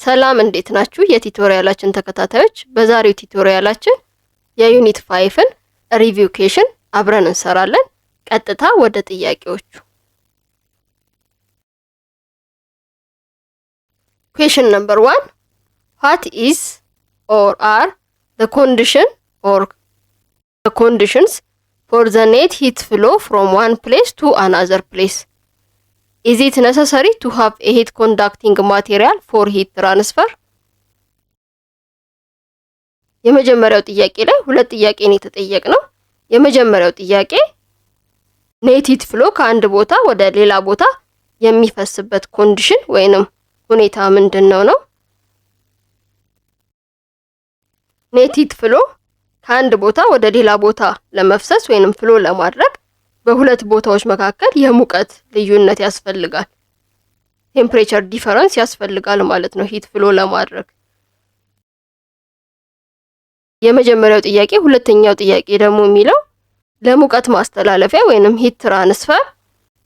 ሰላም እንዴት ናችሁ? የቱቶሪያላችን ተከታታዮች በዛሬው ቱቶሪያላችን የዩኒት 5ን ሪቪው ኩዌሽን አብረን እንሰራለን። ቀጥታ ወደ ጥያቄዎቹ። ኩዌሽን ነምበር 1 What is or are the condition or the conditions for the net heat flow from one place to another place? Is it necessary to have a heat conducting material for heat transfer? የመጀመሪያው ጥያቄ ላይ ሁለት ጥያቄ ነው የተጠየቅነው። የመጀመሪያው ጥያቄ ኔት ሂት ፍሎ ከአንድ ቦታ ወደ ሌላ ቦታ የሚፈስበት ኮንዲሽን ወይንም ሁኔታ ምንድነው ነው? ኔት ሂት ፍሎ ከአንድ ቦታ ወደ ሌላ ቦታ ለመፍሰስ ወይንም ፍሎ ለማድረግ በሁለት ቦታዎች መካከል የሙቀት ልዩነት ያስፈልጋል። ቴምፕሬቸር ዲፈረንስ ያስፈልጋል ማለት ነው ሂት ፍሎ ለማድረግ። የመጀመሪያው ጥያቄ። ሁለተኛው ጥያቄ ደግሞ የሚለው ለሙቀት ማስተላለፊያ ወይንም ሂት ትራንስፈር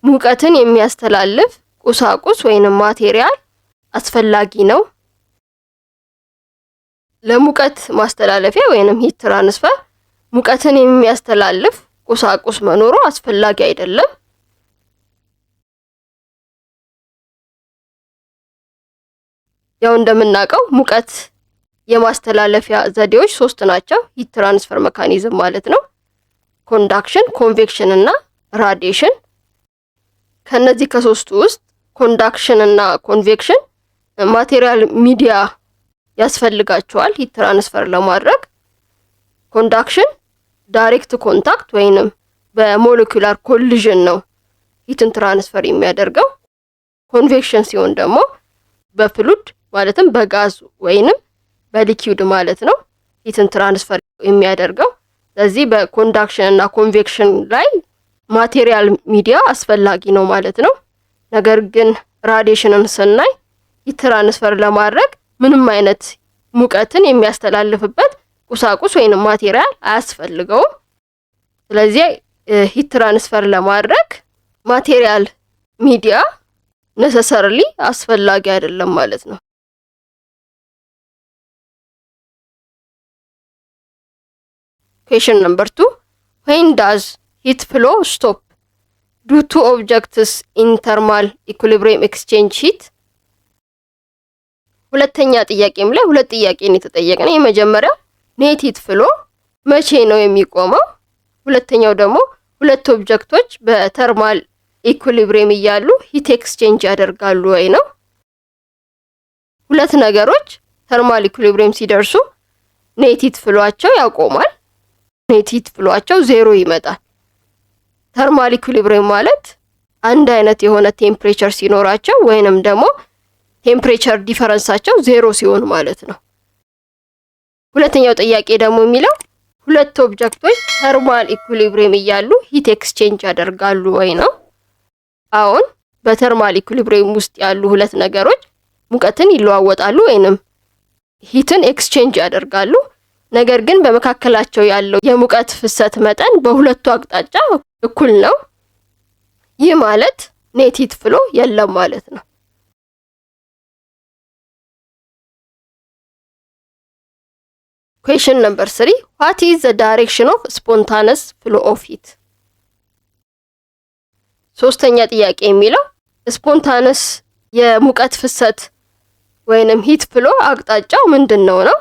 ሙቀትን የሚያስተላልፍ ቁሳቁስ ወይንም ማቴሪያል አስፈላጊ ነው። ለሙቀት ማስተላለፊያ ወይንም ሂት ትራንስፈር ሙቀትን የሚያስተላልፍ ቁሳቁስ መኖሩ አስፈላጊ አይደለም። ያው እንደምናውቀው ሙቀት የማስተላለፊያ ዘዴዎች ሶስት ናቸው። ሂት ትራንስፈር ሜካኒዝም ማለት ነው። ኮንዳክሽን፣ ኮንቬክሽን እና ራዲዬሽን። ከነዚህ ከሶስቱ ውስጥ ኮንዳክሽን እና ኮንቬክሽን ማቴሪያል ሚዲያ ያስፈልጋቸዋል ሂት ትራንስፈር ለማድረግ። ኮንዳክሽን ዳይሬክት ኮንታክት ወይንም በሞለኪውላር ኮሊዥን ነው ሂትን ትራንስፈር የሚያደርገው። ኮንቬክሽን ሲሆን ደግሞ በፍሉድ ማለትም በጋዝ ወይንም በሊኩዊድ ማለት ነው ሂትን ትራንስፈር የሚያደርገው። ስለዚህ በኮንዳክሽን እና ኮንቬክሽን ላይ ማቴሪያል ሚዲያ አስፈላጊ ነው ማለት ነው። ነገር ግን ራዲዬሽንን ስናይ ሂት ትራንስፈር ለማድረግ ምንም አይነት ሙቀትን የሚያስተላልፍበት ቁሳቁስ ወይንም ማቴሪያል አያስፈልገውም። ስለዚህ ሂት ትራንስፈር ለማድረግ ማቴሪያል ሚዲያ necessarily አስፈላጊ አይደለም ማለት ነው። Question number 2 When does heat flow stop due to objects in thermal equilibrium exchange heat? ሁለተኛ ጥያቄም ላይ ሁለት ጥያቄ ነው የተጠየቀው። የመጀመሪያው ኔት ሂት ፍሎ መቼ ነው የሚቆመው? ሁለተኛው ደግሞ ሁለት ኦብጀክቶች በተርማል ኢኩሊብሪየም እያሉ ሂት ኤክስቼንጅ ያደርጋሉ ወይ ነው። ሁለት ነገሮች ተርማል ኢኩሊብሪየም ሲደርሱ ኔት ሂት ፍሎአቸው ያቆማል። ኔት ሂት ፍሎአቸው ዜሮ ይመጣል። ተርማል ኢኩሊብሪየም ማለት አንድ አይነት የሆነ ቴምፕሬቸር ሲኖራቸው ወይንም ደግሞ ቴምፕሬቸር ዲፈረንሳቸው ዜሮ ሲሆን ማለት ነው። ሁለተኛው ጥያቄ ደግሞ የሚለው ሁለት ኦብጀክቶች ተርማል ኢኩሊብሪየም እያሉ ሂት ኤክስቼንጅ ያደርጋሉ ወይ ነው። አሁን በተርማል ኢኩሊብሪየም ውስጥ ያሉ ሁለት ነገሮች ሙቀትን ይለዋወጣሉ ወይንም ሂትን ኤክስቼንጅ ያደርጋሉ። ነገር ግን በመካከላቸው ያለው የሙቀት ፍሰት መጠን በሁለቱ አቅጣጫ እኩል ነው። ይህ ማለት ኔት ሂት ፍሎ የለም ማለት ነው። Question number 3 What is the direction of spontaneous flow of heat? ሶስተኛ ጥያቄ የሚለው ስፖንታነስ የሙቀት ፍሰት ወይንም ሂት ፍሎ አቅጣጫው ምንድነው ነው?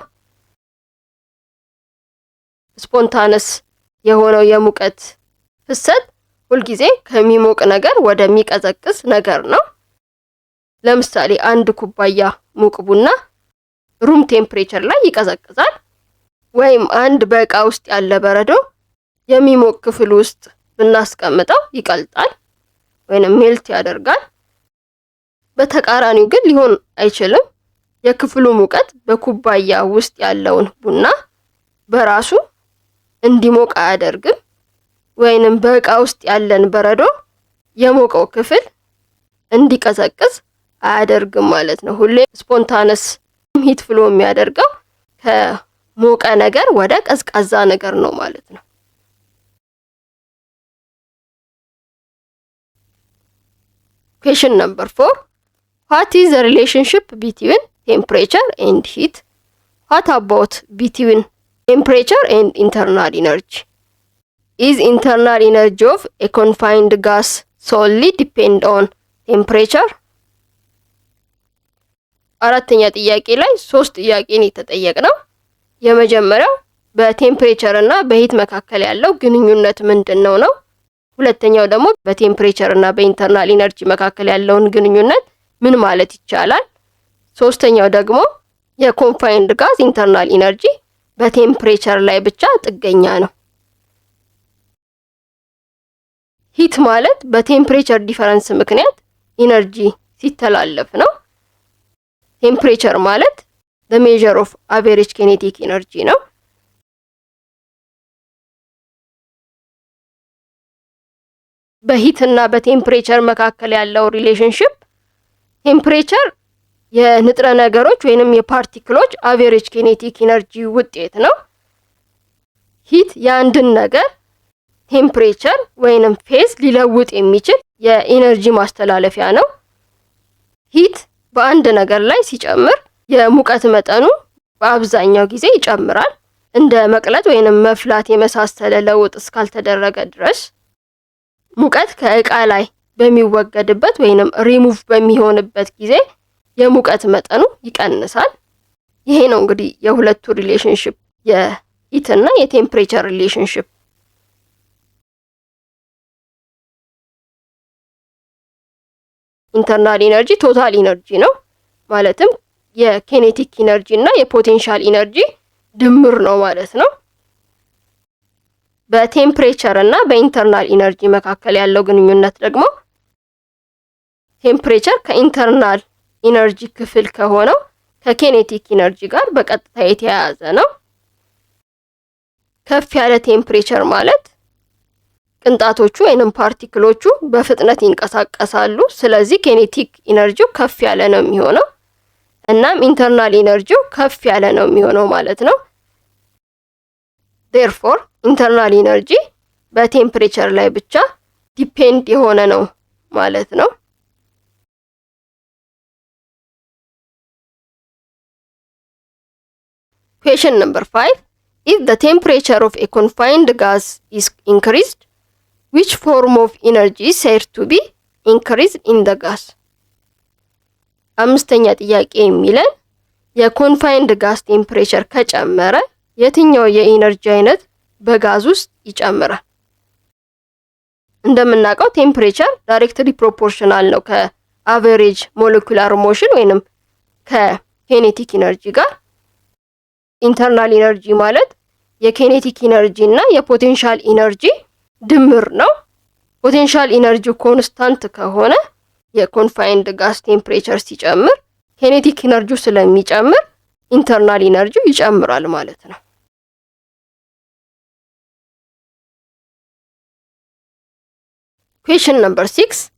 ስፖንታነስ የሆነው የሙቀት ፍሰት ሁልጊዜ ከሚሞቅ ነገር ወደሚቀዘቅዝ ነገር ነው። ለምሳሌ አንድ ኩባያ ሙቅ ቡና ሩም ቴምፕሬቸር ላይ ይቀዘቅዛል። ወይም አንድ በእቃ ውስጥ ያለ በረዶ የሚሞቅ ክፍል ውስጥ ብናስቀምጠው ይቀልጣል ወይንም ሜልት ያደርጋል። በተቃራኒው ግን ሊሆን አይችልም። የክፍሉ ሙቀት በኩባያ ውስጥ ያለውን ቡና በራሱ እንዲሞቅ አያደርግም። ወይንም በእቃ ውስጥ ያለን በረዶ የሞቀው ክፍል እንዲቀዘቅዝ አያደርግም ማለት ነው። ሁሌ ስፖንታነስ ሂት ፍሎ የሚያደርገው ሞቀ ነገር ወደ ቀዝቃዛ ነገር ነው ማለት ነው። Question number 4 What is the relationship between temperature and heat? What about between temperature and internal energy? Is internal energy of a confined gas solely depend on temperature? አራተኛ ጥያቄ ላይ 3 ጥያቄን የተጠየቅነው። የመጀመሪያው በቴምፕሬቸር እና በሂት መካከል ያለው ግንኙነት ምንድነው ነው። ሁለተኛው ደግሞ በቴምፕሬቸር እና በኢንተርናል ኢነርጂ መካከል ያለውን ግንኙነት ምን ማለት ይቻላል? ሶስተኛው ደግሞ የኮንፋይንድ ጋዝ ኢንተርናል ኢነርጂ በቴምፕሬቸር ላይ ብቻ ጥገኛ ነው። ሂት ማለት በቴምፕሬቸር ዲፈረንስ ምክንያት ኢነርጂ ሲተላለፍ ነው። ቴምፕሬቸር ማለት the measure of average kinetic energy ነው። በሂት እና በቴምፕሬቸር መካከል ያለው ሪሌሽንሺፕ ቴምፕሬቸር የንጥረ ነገሮች ወይንም የፓርቲክሎች አቨሬጅ ኪኔቲክ ኢነርጂ ውጤት ነው። ሂት የአንድን ነገር ቴምፕሬቸር ወይንም ፌዝ ሊለውጥ የሚችል የኢነርጂ ማስተላለፊያ ነው። ሂት በአንድ ነገር ላይ ሲጨምር የሙቀት መጠኑ በአብዛኛው ጊዜ ይጨምራል። እንደ መቅለጥ ወይንም መፍላት የመሳሰለ ለውጥ እስካልተደረገ ድረስ ሙቀት ከእቃ ላይ በሚወገድበት ወይንም ሪሙቭ በሚሆንበት ጊዜ የሙቀት መጠኑ ይቀንሳል። ይሄ ነው እንግዲህ የሁለቱ ሪሌሽንሺፕ የሂት እና የቴምፕሬቸር ሪሌሽንሺፕ። ኢንተርናል ኢነርጂ ቶታል ኢነርጂ ነው። ማለትም የኬኔቲክ ኢነርጂ እና የፖቴንሻል ኢነርጂ ድምር ነው ማለት ነው። በቴምፕሬቸር እና በኢንተርናል ኢነርጂ መካከል ያለው ግንኙነት ደግሞ ቴምፕሬቸር ከኢንተርናል ኢነርጂ ክፍል ከሆነው ከኬኔቲክ ኢነርጂ ጋር በቀጥታ የተያያዘ ነው። ከፍ ያለ ቴምፕሬቸር ማለት ቅንጣቶቹ ወይንም ፓርቲክሎቹ በፍጥነት ይንቀሳቀሳሉ። ስለዚህ ኬኔቲክ ኢነርጂው ከፍ ያለ ነው የሚሆነው። እናም ኢንተርናል ኢነርጂው ከፍ ያለ ነው የሚሆነው ማለት ነው። therefore ኢንተርናል ኢነርጂ በቴምፕሬቸር ላይ ብቻ ዲፔንድ የሆነ ነው ማለት ነው። Question number 5. If the temperature of a confined gas is increased, which form of energy is said to be increased in the gas? አምስተኛ ጥያቄ የሚለን የኮንፋይንድ ጋስ ቴምፕሬቸር ከጨመረ የትኛው የኢነርጂ አይነት በጋዝ ውስጥ ይጨምራል? እንደምናውቀው ቴምፕሬቸር ዳይሬክትሊ ፕሮፖርሽናል ነው ከአቨሬጅ ሞለኪውላር ሞሽን ወይንም ከኬኔቲክ ኢነርጂ ጋር። ኢንተርናል ኢነርጂ ማለት የኬኔቲክ ኢነርጂ እና የፖቴንሻል ኢነርጂ ድምር ነው። ፖቴንሻል ኢነርጂ ኮንስታንት ከሆነ የኮንፋይንድ ጋስ ቴምፕሬቸር ሲጨምር ኬኔቲክ ኢነርጂው ስለሚጨምር ኢንተርናል ኢነርጂው ይጨምራል ማለት ነው። Question number 6.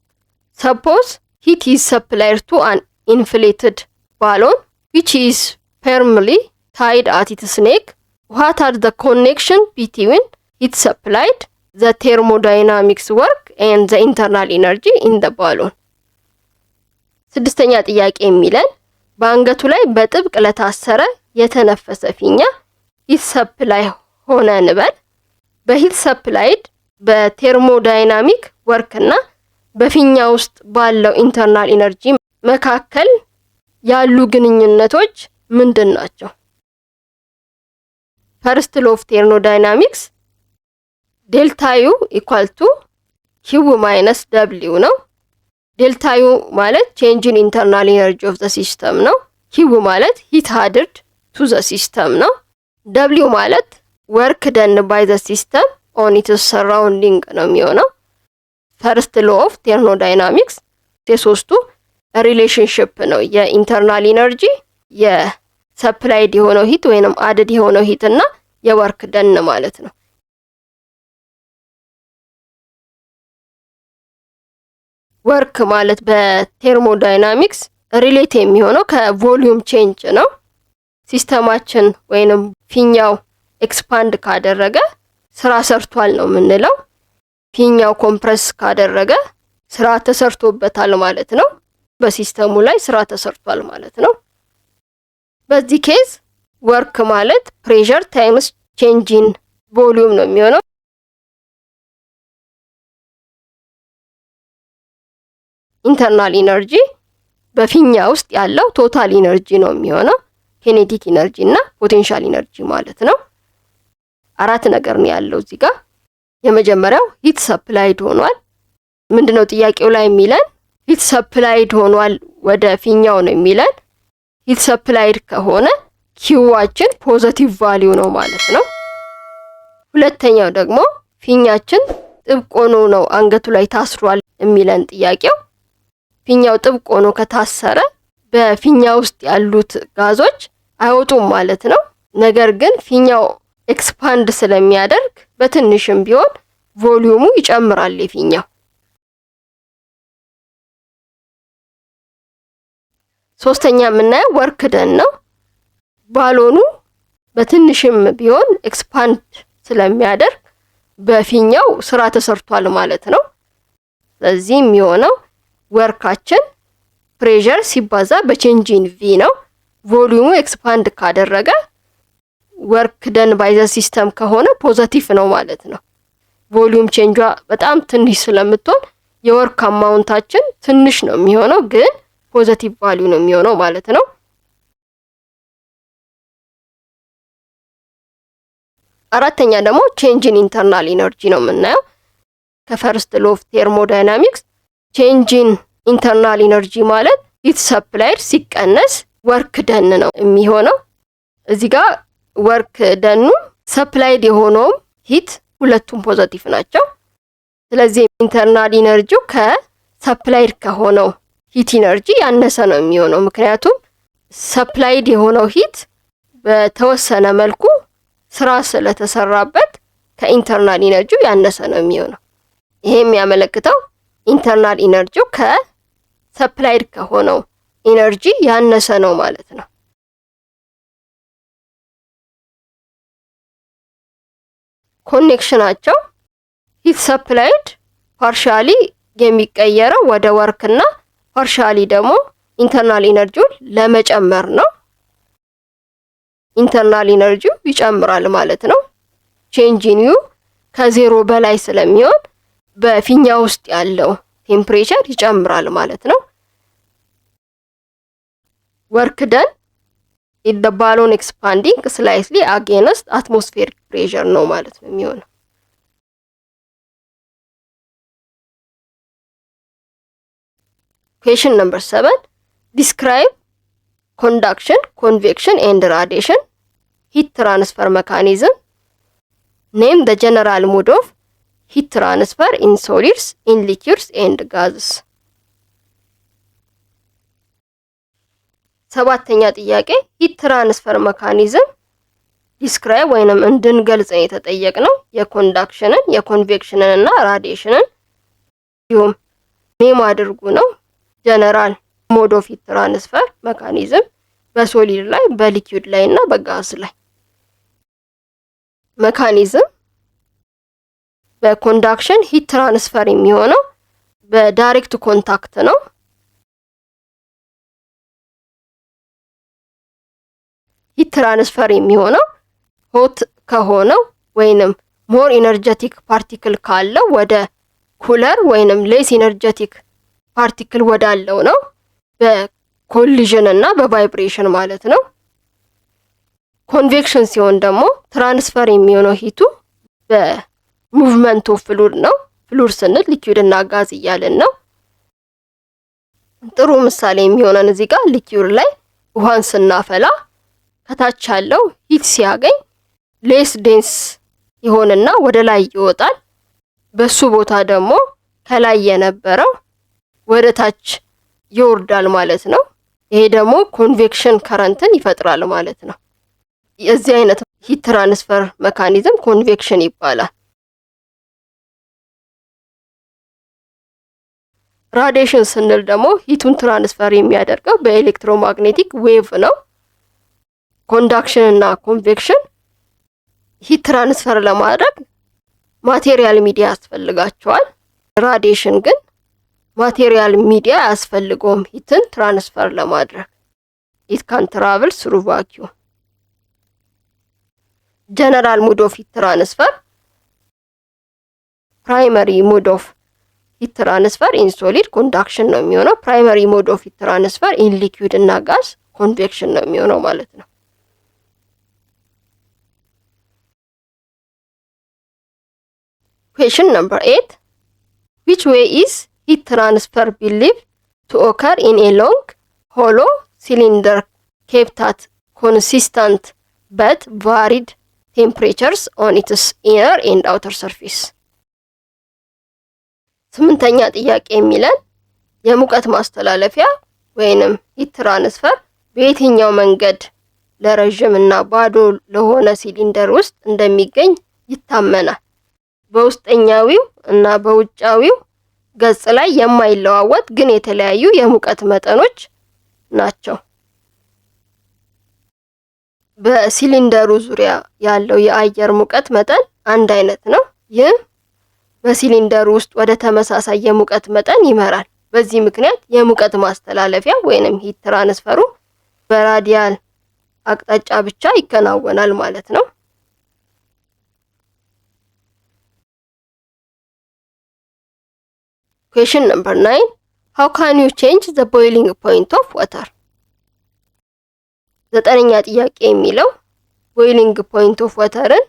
Suppose heat is supplied to an inflated balloon which is firmly tied at its neck. What are the connection between heat supplied, the thermodynamics work and the internal energy in the balloon? ስድስተኛ ጥያቄ የሚለን በአንገቱ ላይ በጥብቅ ለታሰረ የተነፈሰ ፊኛ ሂት ሰፕላይ ሆነ እንበል። በሂት ሰፕላይድ በቴርሞዳይናሚክ ወርክ እና በፊኛ ውስጥ ባለው ኢንተርናል ኢነርጂ መካከል ያሉ ግንኙነቶች ምንድን ናቸው? ፈርስት ሎ ኦፍ ቴርሞዳይናሚክስ ዴልታ ዩ ኢኳል ቱ ኪው ማይነስ ደብሊው ነው። ዴልታ ዩ ማለት ቼንጅ ኢን ኢንተርናል ኢነርጂ ኦፍ ዘ ሲስተም ነው። ኪው ማለት ሂት አድድ ቱ ዘ ሲስተም ነው። ደብሊው ማለት ወርክ ደን ባይ ዘ ሲስተም ኦን ኢትስ ሰራውንዲንግ ነው የሚሆነው። ፈርስት ሎ ኦፍ ቴርሞዳይናሚክስ የሶስቱ ሪሌሽንሺፕ ነው። የኢንተርናል ኢነርጂ፣ የሰፕላይድ የሆነው ሂት ወይንም አድድ የሆነው ሂት እና የወርክ ደን ማለት ነው። ወርክ ማለት በቴርሞዳይናሚክስ ሪሌት የሚሆነው ከቮሊዩም ቼንጅ ነው። ሲስተማችን ወይንም ፊኛው ኤክስፓንድ ካደረገ ስራ ሰርቷል ነው የምንለው። ፊኛው ኮምፕረስ ካደረገ ስራ ተሰርቶበታል ማለት ነው። በሲስተሙ ላይ ስራ ተሰርቷል ማለት ነው። በዚህ ኬዝ ወርክ ማለት ፕሬሸር ታይምስ ቼንጅ ኢን ቮሊዩም ነው የሚሆነው። ኢንተርናል ኢነርጂ በፊኛ ውስጥ ያለው ቶታል ኢነርጂ ነው የሚሆነው፣ ኬኔቲክ ኢነርጂ እና ፖቴንሻል ኢነርጂ ማለት ነው። አራት ነገር ነው ያለው እዚህ ጋር። የመጀመሪያው ሂት ሰፕላይድ ሆኗል። ምንድነው ጥያቄው ላይ የሚለን? ሂት ሰፕላይድ ሆኗል ወደ ፊኛው ነው የሚለን። ሂት ሰፕላይድ ከሆነ ኪዋችን ፖዚቲቭ ቫልዩ ነው ማለት ነው። ሁለተኛው ደግሞ ፊኛችን ጥብቅ ሆኖ ነው አንገቱ ላይ ታስሯል የሚለን ጥያቄው። ፊኛው ጥብቅ ሆኖ ከታሰረ በፊኛ ውስጥ ያሉት ጋዞች አይወጡም ማለት ነው። ነገር ግን ፊኛው ኤክስፓንድ ስለሚያደርግ በትንሽም ቢሆን ቮሊዩሙ ይጨምራል የፊኛው። ሶስተኛ የምናየው ወርክ ደን ነው። ባሎኑ በትንሽም ቢሆን ኤክስፓንድ ስለሚያደርግ በፊኛው ስራ ተሰርቷል ማለት ነው። ስለዚህ የሚሆነው ወርካችን ፕሬሸር ሲባዛ በቼንጅ ኢን ቪ ነው። ቮሊዩሙ ኤክስፓንድ ካደረገ ወርክ ደን ባይ ዘ ሲስተም ከሆነ ፖዚቲቭ ነው ማለት ነው። ቮሊዩም ቼንጇ በጣም ትንሽ ስለምትሆን የወርክ አማውንታችን ትንሽ ነው የሚሆነው፣ ግን ፖዚቲቭ ቫልዩ ነው የሚሆነው ማለት ነው። አራተኛ ደግሞ ቼንጅ ኢን ኢንተርናል ኢነርጂ ነው የምናየው። ከፈርስት ሎ ኦፍ ቴርሞዳይናሚክስ ቼንጅ ኢን ኢንተርናል ኢነርጂ ማለት ሂት ሰፕላይድ ሲቀነስ ወርክ ደን ነው የሚሆነው። እዚህ ጋር ወርክ ደኑ ሰፕላይድ የሆነውም ሂት ሁለቱም ፖዚቲቭ ናቸው። ስለዚህ ኢንተርናል ኢነርጂው ከሰፕላይድ ከሆነው ሂት ኢነርጂ ያነሰ ነው የሚሆነው። ምክንያቱም ሰፕላይድ የሆነው ሂት በተወሰነ መልኩ ስራ ስለተሰራበት ከኢንተርናል ኢነርጂው ያነሰ ነው የሚሆነው። ይሄ የሚያመለክተው ኢንተርናል ኢነርጂው ከሰፕላይድ ከሆነው ኢነርጂ ያነሰ ነው ማለት ነው። ኮኔክሽናቸው ሂት ሰፕላይድ ፓርሻሊ የሚቀየረው ወደ ወርክ እና ፓርሻሊ ደግሞ ኢንተርናል ኢነርጂውን ለመጨመር ነው። ኢንተርናል ኢነርጂው ይጨምራል ማለት ነው። ቼንጅ ኢን ዩ ከዜሮ በላይ ስለሚሆን በፊኛ ውስጥ ያለው ቴምፕሬቸር ይጨምራል ማለት ነው። ወርክ ደን ኢን ዘ ባሎን ኤክስፓንዲንግ ስላይትሊ አጌንስት አትሞስፌሪክ ፕሬሸር ነው ማለት ነው የሚሆነው። Question number 7. Describe conduction, convection and radiation heat transfer mechanism. Name the general mode of heat transfer in solids, in liquids and gases. ሰባተኛ ጥያቄ ሂት ትራንስፈር ሜካኒዝም ዲስክራይብ ወይንም እንድንገልጽ የተጠየቅነው የኮንዳክሽንን፣ የኮንቬክሽንን እና ራዲዬሽንን እንዲሁም ኔም አድርጉ ነው። ጀነራል ሞድ ኦፍ ሂት ትራንስፈር ሜካኒዝም በሶሊድ ላይ፣ በሊኩዊድ ላይ እና በጋዝ ላይ። ሜካኒዝም በኮንዳክሽን ሂት ትራንስፈር የሚሆነው በዳይሬክት ኮንታክት ነው። ሂት ትራንስፈር የሚሆነው ሆት ከሆነው ወይንም ሞር ኢነርጀቲክ ፓርቲክል ካለው ወደ ኩለር ወይንም ሌስ ኢነርጀቲክ ፓርቲክል ወዳለው ነው። በኮሊዥን እና በቫይብሬሽን ማለት ነው። ኮንቬክሽን ሲሆን ደግሞ ትራንስፈር የሚሆነው ሂቱ በሙቭመንት ኦፍ ፍሉድ ነው። ፍሉድ ስንል ሊኩዊድ እና ጋዝ እያልን ነው። ጥሩ ምሳሌ የሚሆነን እዚህ ጋር ሊኩዊድ ላይ ውሃን ስናፈላ ከታች ያለው ሂት ሲያገኝ ሌስ ዴንስ ይሆንና ወደ ላይ ይወጣል። በሱ ቦታ ደግሞ ከላይ የነበረው ወደ ታች ይወርዳል ማለት ነው። ይሄ ደግሞ ኮንቬክሽን ከረንትን ይፈጥራል ማለት ነው። የዚህ አይነት ሂት ትራንስፈር ሜካኒዝም ኮንቬክሽን ይባላል። ራዲዬሽን ስንል ደግሞ ሂቱን ትራንስፈር የሚያደርገው በኤሌክትሮማግኔቲክ ዌቭ ነው። ኮንዳክሽን እና ኮንቬክሽን ሂት ትራንስፈር ለማድረግ ማቴሪያል ሚዲያ ያስፈልጋቸዋል። ራዲዬሽን ግን ማቴሪያል ሚዲያ አያስፈልገውም ሂትን ትራንስፈር ለማድረግ። it can travel through vacuum. General mode of heat transfer, primary mode of heat transfer in solid conduction ነው የሚሆነው። primary mode of heat transfer in liquid እና gas convection ነው የሚሆነው ማለት ነው። Question number 8. Which way is heat transfer believed to occur in a long, hollow cylinder kept at consistent but varied temperatures on its inner and outer surface? ስምንተኛ ጥያቄ የሚለን የሙቀት ማስተላለፊያ ወይንም ሂት ትራንስፈር በየትኛው መንገድ ለረጅም እና ባዶ ለሆነ ሲሊንደር ውስጥ እንደሚገኝ ይታመናል። በውስጠኛዊው እና በውጫዊው ገጽ ላይ የማይለዋወጥ ግን የተለያዩ የሙቀት መጠኖች ናቸው። በሲሊንደሩ ዙሪያ ያለው የአየር ሙቀት መጠን አንድ አይነት ነው። ይህ በሲሊንደሩ ውስጥ ወደ ተመሳሳይ የሙቀት መጠን ይመራል። በዚህ ምክንያት የሙቀት ማስተላለፊያ ወይንም ሂት ትራንስፈሩ በራዲያል አቅጣጫ ብቻ ይከናወናል ማለት ነው። Question number 9. How can you change the boiling point of water? ዘጠነኛ ጥያቄ የሚለው boiling point of waterን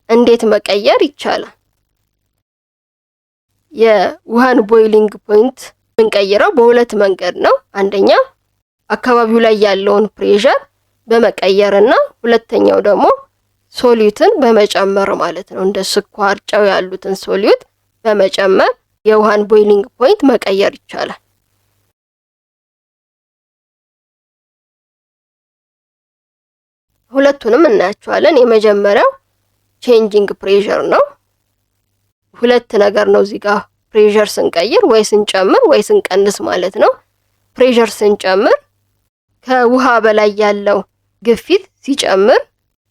እንዴት መቀየር ይቻላል? የውሃን ቦይሊንግ ፖይንት እንቀይረው በሁለት መንገድ ነው። አንደኛ አካባቢው ላይ ያለውን ፕሬሸር በመቀየርና ሁለተኛው ደግሞ ሶሊዩትን በመጨመር ማለት ነው። እንደ ስኳር፣ ጨው ያሉትን ሶሊዩት በመጨመር የውሃን ቦይሊንግ ፖይንት መቀየር ይቻላል። ሁለቱንም እናያቸዋለን። የመጀመሪያው ቼንጂንግ ፕሬሸር ነው። ሁለት ነገር ነው እዚህ ጋር ፕሬሸር ስንቀይር ወይ ስንጨምር ወይ ስንቀንስ ማለት ነው። ፕሬሸር ስንጨምር ከውሃ በላይ ያለው ግፊት ሲጨምር፣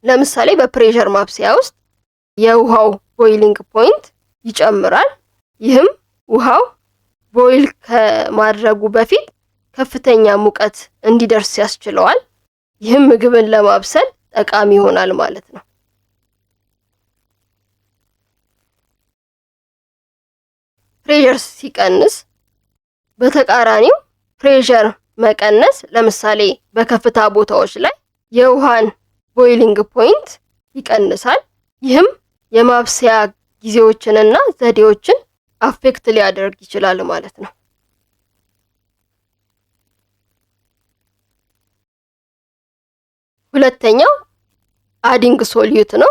ለምሳሌ በፕሬሸር ማብሰያ ውስጥ የውሃው ቦይሊንግ ፖይንት ይጨምራል። ይህም ውሃው ቦይል ከማድረጉ በፊት ከፍተኛ ሙቀት እንዲደርስ ያስችለዋል። ይህም ምግብን ለማብሰል ጠቃሚ ይሆናል ማለት ነው። ፕሬሸር ሲቀንስ በተቃራኒው ፕሬሸር መቀነስ፣ ለምሳሌ በከፍታ ቦታዎች ላይ የውሃን ቦይሊንግ ፖይንት ይቀንሳል። ይህም የማብሰያ ጊዜዎችንና ዘዴዎችን አፌክት ሊያደርግ ይችላል ማለት ነው። ሁለተኛው አዲንግ ሶሊዩት ነው።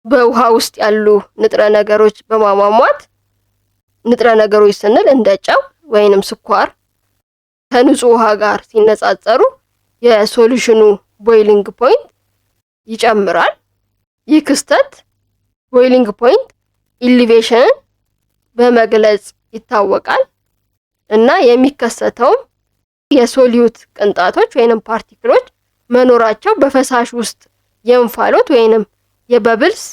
በውሃ ውስጥ ያሉ ንጥረ ነገሮች በማሟሟት ንጥረ ነገሮች ስንል እንደ ጨው ወይንም ስኳር ከንጹህ ውሃ ጋር ሲነጻጸሩ የሶሉሽኑ ቦይሊንግ ፖይንት ይጨምራል። ይህ ክስተት ቦይሊንግ ፖይንት ኢሊቬሽንን በመግለጽ ይታወቃል እና የሚከሰተውም የሶሊዩት ቅንጣቶች ወይንም ፓርቲክሎች መኖራቸው በፈሳሽ ውስጥ የእንፋሎት ወይንም የበብልስ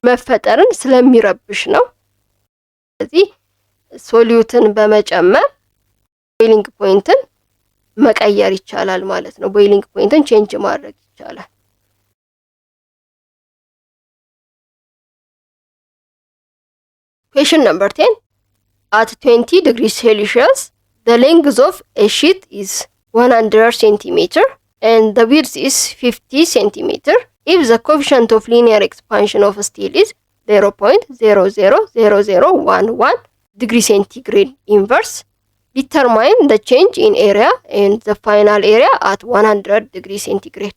መፈጠርን ስለሚረብሽ ነው። ስለዚህ ሶሊዩትን በመጨመር ቦይሊንግ ፖይንትን መቀየር ይቻላል ማለት ነው። ቦይሊንግ ፖይንትን ቼንጅ ማድረግ ይቻላል። Question number 10. At 20 degrees Celsius, the length of a sheet is 100 centimeter and the width is 50 centimeter. If the coefficient of linear expansion of steel is 0.000011 degree centigrade inverse, determine the change in area and the final area at 100 degree centigrade.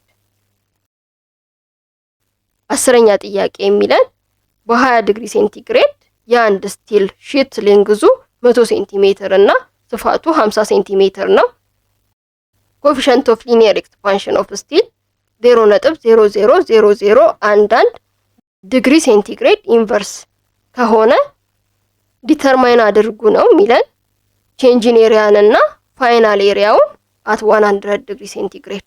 አስረኛ ጥያቄ የሚለን በ20 ዲግሪ ሴንቲግሬድ የአንድ ስቲል ሺት ሌንግዙ 100 ሴንቲሜትር እና ስፋቱ 50 ሴንቲሜትር ነው። ኮኤፊሽንት ኦፍ ሊኒየር ኤክስፓንሽን ኦፍ ስቲል 0.000011 ዲግሪ ሴንቲግሬድ ኢንቨርስ ከሆነ ዲተርማይን አድርጉ ነው የሚለን። ቼንጅን ኤሪያን እና ፋይናል ኤሪያውን አት 100 ዲግሪ ሴንቲግሬድ።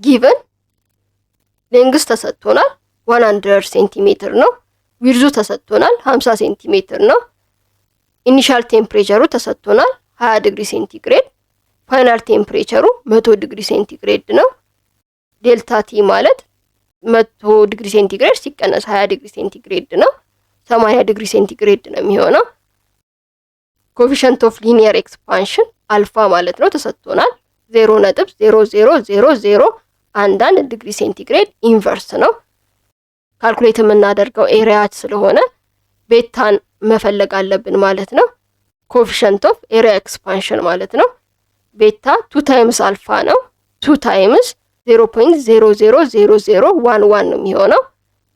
ጊቨን ሌንግስ ተሰጥቶናል 100 ሴንቲሜትር ነው። ዊድዙ ተሰጥቶናል 50 ሴንቲሜትር ነው። ኢኒሻል ቴምፕሬቸሩ ተሰጥቶናል 20 ዲግሪ ሴንቲግሬድ። ፋይናል ቴምፕሬቸሩ 100 ዲግሪ ሴንቲግሬድ ነው። ዴልታ ቲ ማለት 100 ዲግሪ ሴንቲግሬድ ሲቀነስ 20 ዲግሪ ሴንቲግሬድ ነው 80 ዲግሪ ሴንቲግሬድ ነው የሚሆነው። ኮኤፊሽንት ኦፍ ሊኒየር ኤክስፓንሽን አልፋ ማለት ነው ተሰጥቶናል 0.000011 ዲግሪ ሴንቲግሬድ ኢንቨርስ ነው። ካልኩሌት የምናደርገው ኤሪያ ስለሆነ ቤታን መፈለግ አለብን ማለት ነው። ኮኤፊሽንት ኦፍ ኤሪያ ኤክስፓንሽን ማለት ነው ቤታ 2 ታይምስ አልፋ ነው 2 ታይምስ 0.000011 ነው የሚሆነው።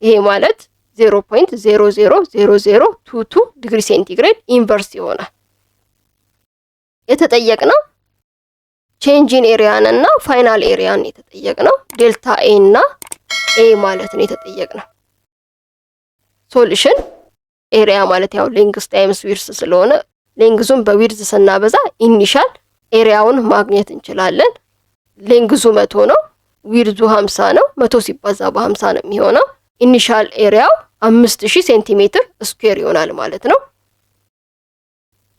ይሄ ማለት 0.000022 ዲግሪ ሴንቲግሬድ ኢንቨርስ ይሆናል። የተጠየቅነው ቼንጅ ኢን ኤሪያን እና ፋይናል ኤሪያን የተጠየቅነው ዴልታ ኤ እና ኤ ማለት ነው የተጠየቅነው። ሶሉሽን ኤሪያ ማለት ያው ሌንግዝ ታይምስ ዊድዝ ስለሆነ ሌንግዙን በዊድዝ ስናበዛ ኢኒሻል ኤሪያውን ማግኘት እንችላለን። ሌንግዙ 100 ነው፣ ዊድዙ 50 ነው። 100 ሲባዛ በ50 ነው የሚሆነው። ኢኒሻል ኤሪያው 5000 ሴንቲሜትር ስኩዌር ይሆናል ማለት ነው።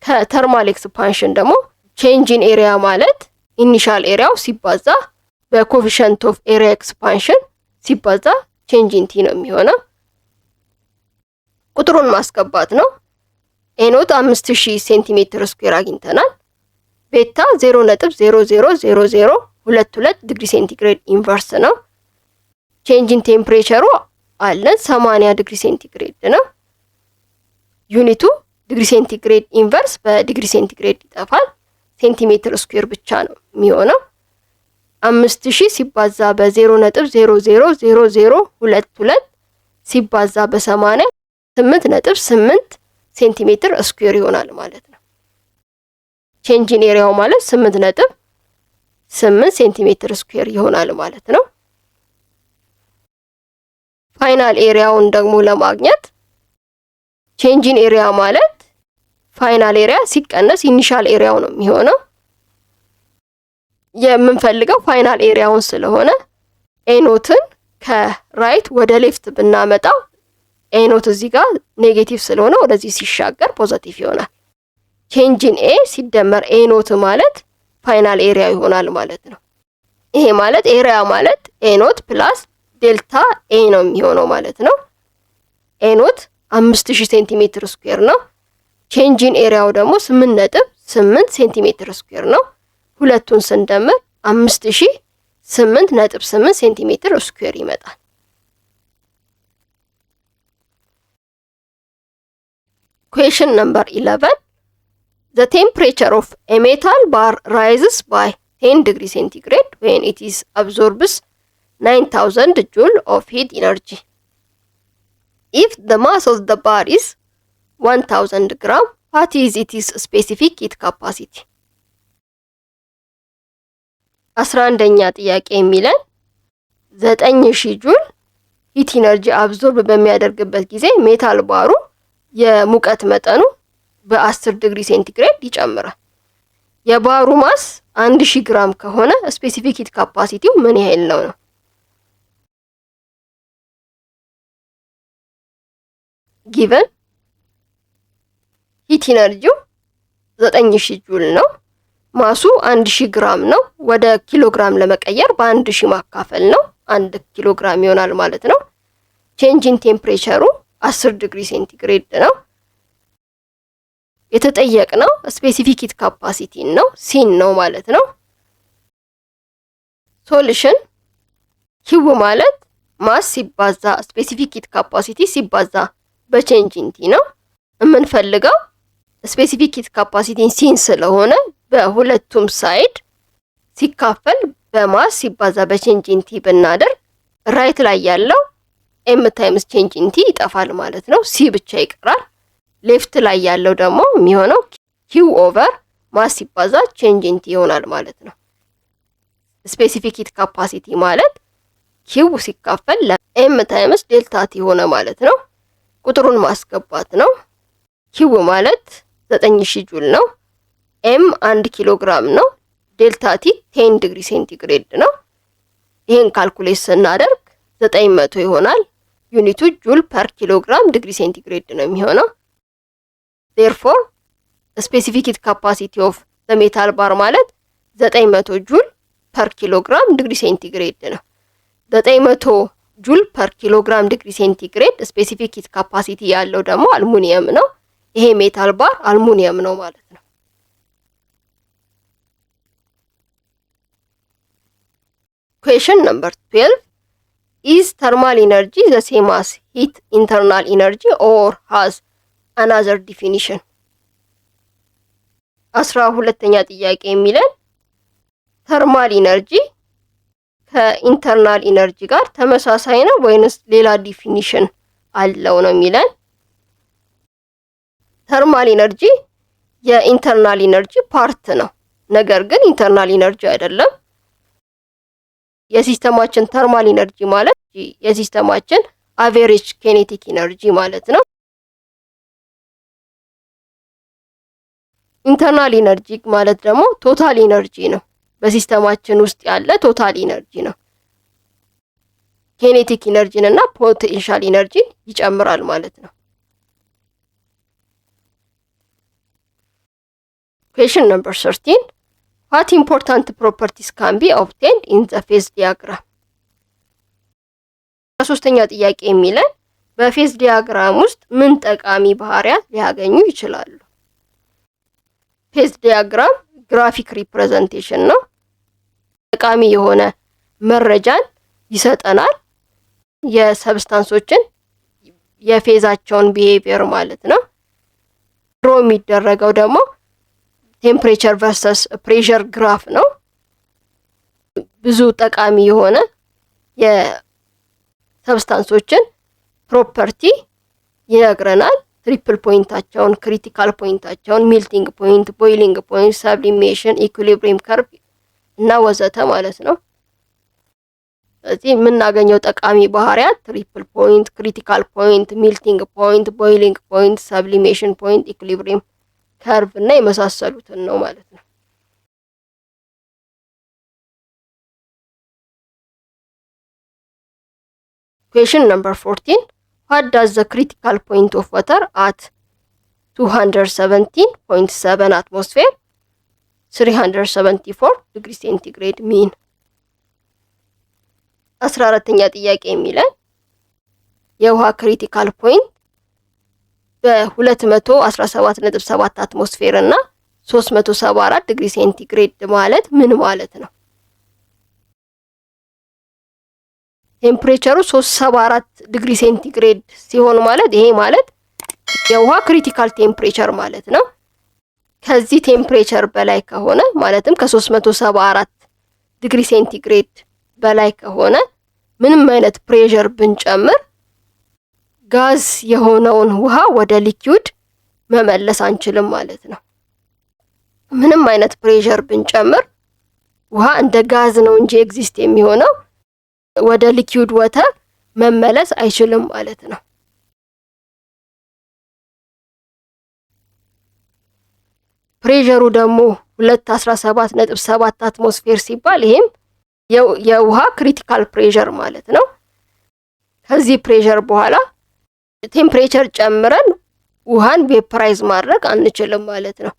ከተርማል ኤክስፓንሽን ደግሞ ቼንጅ ኢን ኤሪያ ማለት ኢኒሻል ኤሪያው ሲባዛ በኮኤፊሽንት ኦፍ ኤሪያ ኤክስፓንሽን ሲባዛ ቼንጅ ኢን ቲ ነው የሚሆነው። ቁጥሩን ማስገባት ነው። ኤኖት 5000 ሴንቲሜትር ስኩዌር አግኝተናል። ቤታ 0.000022 ዲግሪ ሴንቲግሬድ ኢንቨርስ ነው። ቼንጅ ኢን ቴምፕሬቸሩ አለን 80 ዲግሪ ሴንቲግሬድ ነው። ዩኒቱ ዲግሪ ሴንቲግሬድ ኢንቨርስ በዲግሪ ሴንቲግሬድ ይጠፋል። ሴንቲሜትር ስኩዌር ብቻ ነው የሚሆነው። 5000 ሲባዛ በ0.000022 ሲባዛ በ80 8.8 ሴንቲሜትር ስኩዌር ይሆናል ማለት ነው። ቼንጅ ኢን ኤሪያው ማለት 8.8 ሴንቲሜትር ስኩዌር ይሆናል ማለት ነው። ፋይናል ኤሪያውን ደግሞ ለማግኘት ቼንጅ ኢን ኤሪያ ማለት ፋይናል ኤሪያ ሲቀነስ ኢኒሻል ኤሪያው ነው የሚሆነው። የምንፈልገው ፋይናል ኤሪያውን ስለሆነ ኤኖትን ከራይት ወደ ሌፍት ብናመጣው ኤኖት እዚህ ጋር ኔጌቲቭ ስለሆነ ወደዚህ ሲሻገር ፖዚቲቭ ይሆናል። ቼንጅ ኢን ኤ ሲደመር ኤኖት ማለት ፋይናል ኤሪያ ይሆናል ማለት ነው። ይሄ ማለት ኤሪያ ማለት ኤኖት ፕላስ ዴልታ ኤ ነው የሚሆነው ማለት ነው። ኤኖት 5000 ሴንቲሜትር ስኩዌር ነው። ቼንጅ ኢን ኤሪያው ደግሞ 8.8 ሴንቲሜትር ስኩዌር ነው። ሁለቱን ስንደምር 5008.8 ሴንቲሜትር ስኩዌር ይመጣል። Question number 11. The temperature of a metal bar rises by 10 degree centigrade when it is absorbs 9000 joule of heat energy. If the mass of the bar is 1000 gram, what is its specific heat capacity? 11ኛ ጥያቄ የሚለን 9000 ጁል ሂት ኢነርጂ አብዞርብ በሚያደርግበት ጊዜ ሜታል ባሩ የሙቀት መጠኑ በ10 ዲግሪ ሴንቲግሬድ ይጨምራል። የባሩ ማስ 1000 ግራም ከሆነ ስፔሲፊክ ሂት ካፓሲቲው ምን ያህል ነው? ጊቨን ሂት ኢነርጂው 9000 ጁል ነው። ማሱ 1000 ግራም ነው። ወደ ኪሎግራም ለመቀየር በ1000 ማካፈል ነው። 1 ኪሎግራም ይሆናል ማለት ነው። ቼንጅ ኢን ቴምፕሬቸሩ 10 ዲግሪ ሴንቲግሬድ ነው። የተጠየቅነው ስፔሲፊክ ሂት ካፓሲቲ ነው፣ ሲን ነው ማለት ነው። ሶሉሽን ኪው ማለት ማስ ሲባዛ ስፔሲፊክ ሂት ካፓሲቲ ሲባዛ በቼንጅ ኢን ቲ ነው። የምንፈልገው ስፔሲፊክ ሂት ካፓሲቲን ሲን ስለሆነ በሁለቱም ሳይድ ሲካፈል በማስ ሲባዛ በቼንጅ ኢን ቲ ብናደርግ ራይት ላይ ያለው ኤም ታይምስ ቼንጅ ኢን ቲ ይጠፋል ማለት ነው። ሲ ብቻ ይቀራል። ሌፍት ላይ ያለው ደግሞ የሚሆነው ኪው ኦቨር ማስ ሲባዛ ቼንጅ ኢን ቲ ይሆናል ማለት ነው። ስፔሲፊክ ሂት ካፓሲቲ ማለት ኪው ሲካፈል ለኤም ታይምስ ዴልታ ቲ ሆነ ማለት ነው። ቁጥሩን ማስገባት ነው። ኪው ማለት 9000 ጁል ነው። ኤም 1 ኪሎ ግራም ነው። ዴልታ ቲ 10 ዲግሪ ሴንቲግሬድ ነው። ይሄን ካልኩሌት ስናደርግ 900 ይሆናል። ዩኒቱ ጁል ፐር ኪሎግራም ዲግሪ ሴንቲግሬድ ነው የሚሆነው። ዴርፎር ስፔሲፊክ ሂት ካፓሲቲ ኦፍ ዘ ሜታል ባር ማለት 900 ጁል ፐር ኪሎግራም ዲግሪ ሴንቲግሬድ ነው። 900 ጁል ፐር ኪሎግራም ዲግሪ ሴንቲግሬድ ስፔሲፊክ ሂት ካፓሲቲ ያለው ደግሞ አልሙኒየም ነው። ይሄ ሜታል ባር አልሙኒየም ነው ማለት ነው። ኩዌሽን ነምበር 12 ኢዝ ተርማል ኢነርጂ ዘ ሴም አስ ሂት ኢንተርናል ኢነርጂ ኦር ሃዝ አናዘር ዲፊኒሽን? 12ኛ ጥያቄ የሚለን ተርማል ኢነርጂ ከኢንተርናል ኢነርጂ ጋር ተመሳሳይ ነው ወይንስ ሌላ ዲፊኒሽን አለው ነው የሚለን። ተርማል ኢነርጂ የኢንተርናል ኢነርጂ ፓርት ነው፣ ነገር ግን ኢንተርናል ኢነርጂ አይደለም። የሲስተማችን ተርማል ኢነርጂ ማለት የሲስተማችን አቬሬጅ ኬኔቲክ ኢነርጂ ማለት ነው። ኢንተርናል ኢነርጂ ማለት ደግሞ ቶታል ኢነርጂ ነው፣ በሲስተማችን ውስጥ ያለ ቶታል ኢነርጂ ነው። ኬኔቲክ ኢነርጂን እና ፖቴንሻል ኢነርጂን ይጨምራል ማለት ነው። ኩዌሽን ነምበር 13 what important properties can be obtained in the phase diagram? ሶስተኛ ጥያቄ የሚለን በፌዝ ዲያግራም ውስጥ ምን ጠቃሚ ባህሪያት ሊያገኙ ይችላሉ? ፌዝ ዲያግራም ግራፊክ ሪፕሬዘንቴሽን ነው። ጠቃሚ የሆነ መረጃን ይሰጠናል። የሰብስታንሶችን የፌዛቸውን ቢሄቪየር ማለት ነው። ድሮ የሚደረገው ደግሞ ቴምፕሬቸር ቨርሰስ ፕሬሸር ግራፍ ነው። ብዙ ጠቃሚ የሆነ የሰብስታንሶችን ፕሮፐርቲ ይነግረናል። ትሪፕል ፖይንታቸውን፣ ክሪቲካል ፖይንታቸውን፣ ሜልቲንግ ፖይንት፣ ቦይሊንግ ፖይንት፣ ሰብሊሜሽን፣ ኢኩሊብሪየም ከርቭ እና ወዘተ ማለት ነው። ስለዚህ የምናገኘው ጠቃሚ ባህሪያት ትሪፕል ፖይንት፣ ክሪቲካል ፖይንት፣ ሜልቲንግ ፖይንት፣ ቦይሊንግ ፖይንት፣ ሰብሊሜሽን ፖይንት፣ ኢኩሊብሪየም ከርቭ እና የመሳሰሉትን ነው ማለት ነው። ኩዌሽን ነምበር 14 what does the critical point of water at 217.7 atmosphere 374 degree centigrade mean? 14ኛ ጥያቄ የሚለን የውሃ ክሪቲካል ፖይንት በ217.7 አትሞስፌር እና 374 ዲግሪ ሴንቲግሬድ ማለት ምን ማለት ነው? ቴምፕሬቸሩ 374 ዲግሪ ሴንቲግሬድ ሲሆን ማለት ይሄ ማለት የውሃ ክሪቲካል ቴምፕሬቸር ማለት ነው። ከዚህ ቴምፕሬቸር በላይ ከሆነ ማለትም ከ374 ዲግሪ ሴንቲግሬድ በላይ ከሆነ ምንም አይነት ፕሬሸር ብንጨምር ጋዝ የሆነውን ውሃ ወደ ሊኩዊድ መመለስ አንችልም ማለት ነው። ምንም አይነት ፕሬሸር ብንጨምር ውሃ እንደ ጋዝ ነው እንጂ ኤግዚስት የሚሆነው ወደ ሊኩዊድ ወተር መመለስ አይችልም ማለት ነው። ፕሬሸሩ ደግሞ 217.7 አትሞስፌር ሲባል ይሄም የውሃ ክሪቲካል ፕሬሸር ማለት ነው። ከዚህ ፕሬሸር በኋላ ቴምፕሬቸር ጨምረን ውሃን ቬፐራይዝ ማድረግ አንችልም ማለት ነው።